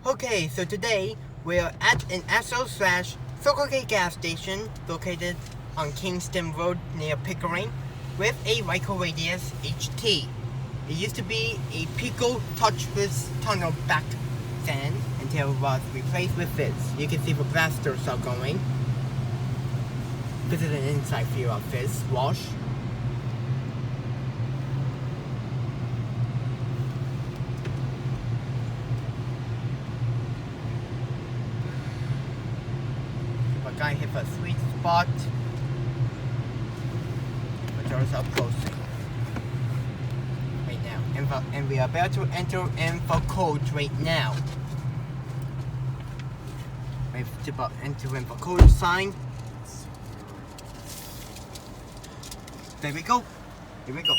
Okay, so today we are at an Esso / Circle K gas station located on Kingston Road near Pickering with a Ryko Radius HT. It used to be a Pico Touchless tunnel back then until it was replaced with this. You can see the blasters are going. This is an inside view of this wash. The guy hit a sweet spot. The doors are closing right now, and we are about to enter info code right now. We have to enter info code sign. There we go. Here we go.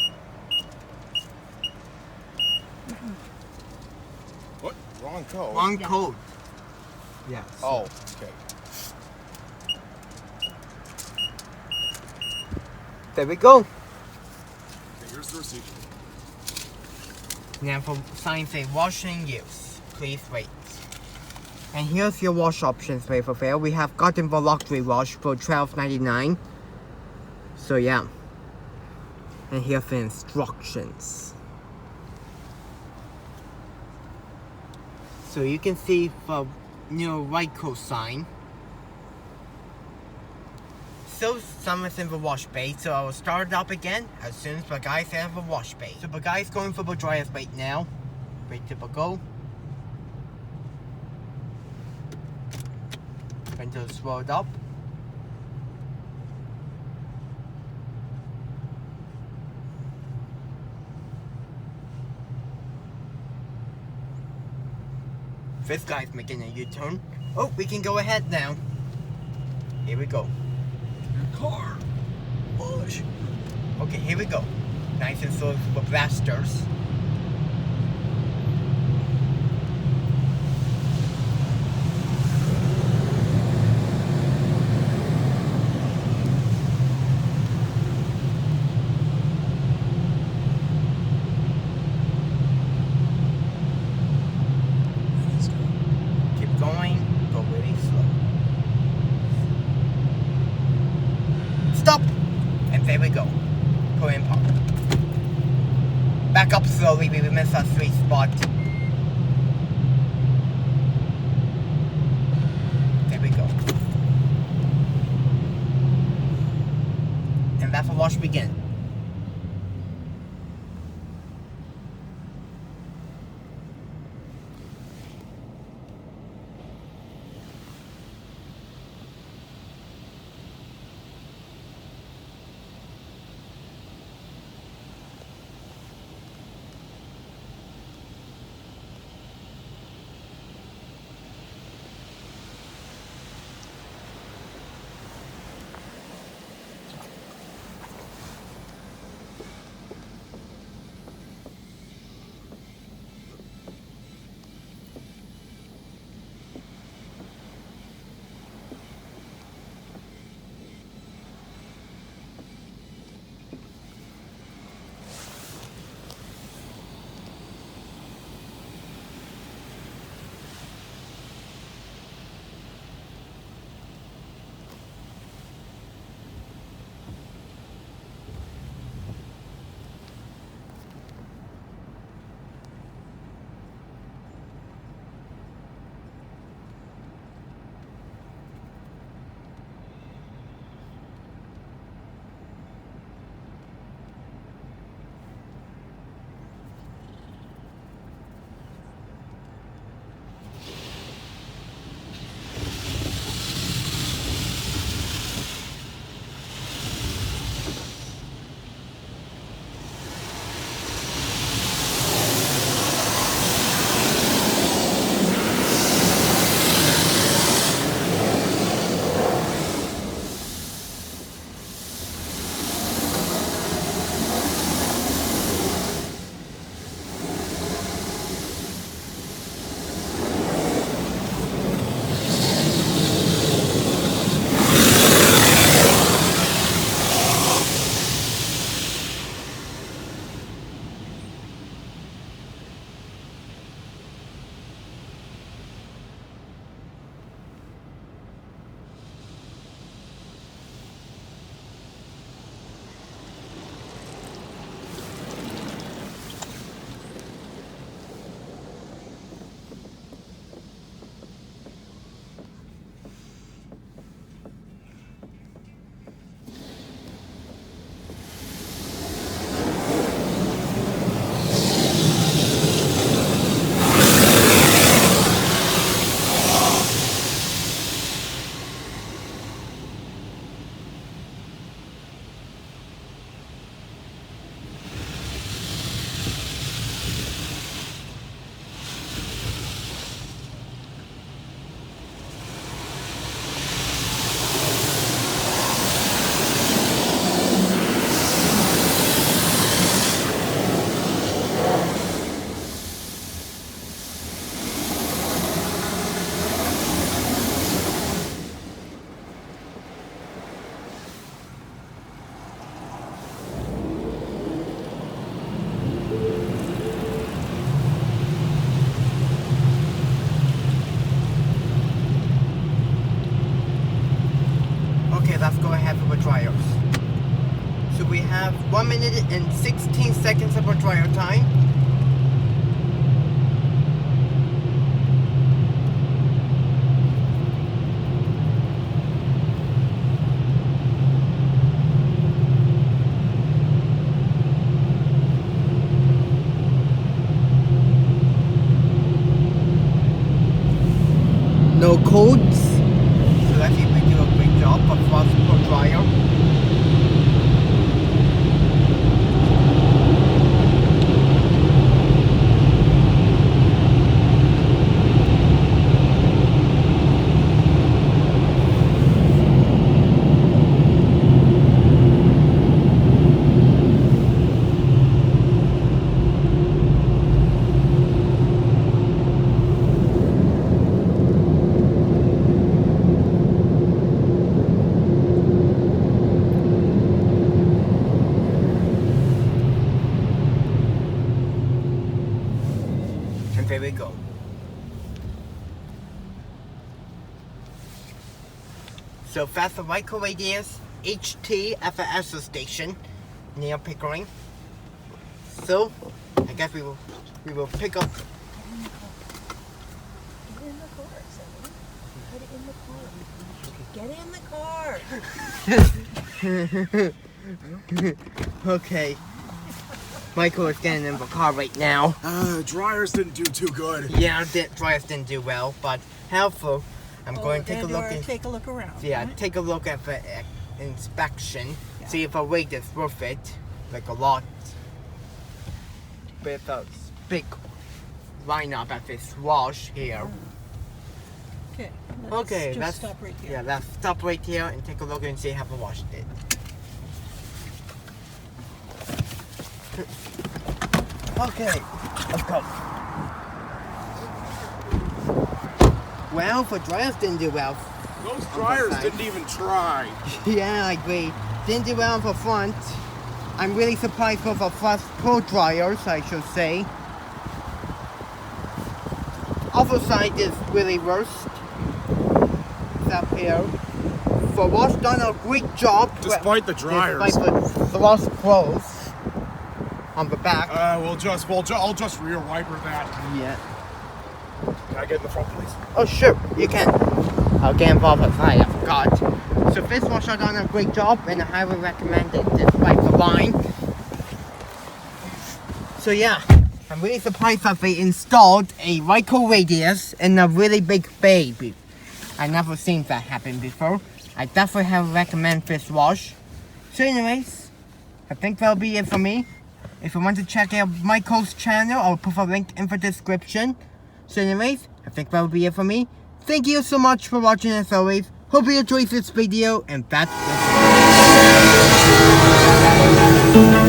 What? Wrong code? Wrong code. Yeah. So. Oh, okay. There we go. Okay, here's the receipt. Now for sign say wash and use. Please wait. And here's your wash options for fair. We have gotten the luxury wash for $12.99. So yeah. And here's the instructions. So you can see the new Ryko sign. So some is in the wash bay, so I will start it up again as soon as the guys have the wash bay. So the guy's going for the dryers right now. Wait till the go. Until it's rolled up. This guy's making a U-turn. Oh, we can go ahead now. Here we go. Your car. Wash. Okay, here we go. Nice and slow for blasters. Keep going, go really slow. Stop! And there we go. Go in park. Back up slowly, we missed our sweet spot. There we go. And that's the wash begin. dryers. So we have 1 minute and 16 seconds of a dryer time. No codes, so I think we do a great job of fast pro dryer. And there we go. So that's the Ryko Radius HT at the Esso station near Pickering. So I guess we will pick up. Get in the car, Sammy. Put it in the car. Get in the car. Okay. Michael is getting in the car right now. Dryers didn't do too good. Yeah, dryers didn't do well, but helpful. I'm going to take a look. Take a look around. Yeah, right? take a look at the inspection. Yeah. See if the weight is worth it. Like a lot. With a big lineup at this wash here. Okay. Okay, just let's stop right here. Yeah, let's stop right here and take a look and see how the wash did. Okay, let's go. Well, the dryers didn't do well. Those dryers didn't even try. Yeah, I agree. Didn't do well on the front. I'm really surprised with the Fast Pro dryers, I should say. Other side is really worst. It's up here. The wash done a great job. Despite the dryers. Despite the Fast Pros on the back. I'll just rear wiper that. Yeah. Can I get in the front, please? Oh, sure, you can. I'll get involved at side, I forgot. So this wash has done a great job and I highly recommend it despite the line. So yeah, I'm really surprised that they installed a Ryko Radius in a really big baby. I've never seen that happen before. I definitely have recommend this wash. So anyways, I think that'll be it for me. If you want to check out Michael's channel, I'll put a link in the description. So anyways, I think that'll be it for me. Thank you so much for watching as always. Hope you enjoyed this video and that's it.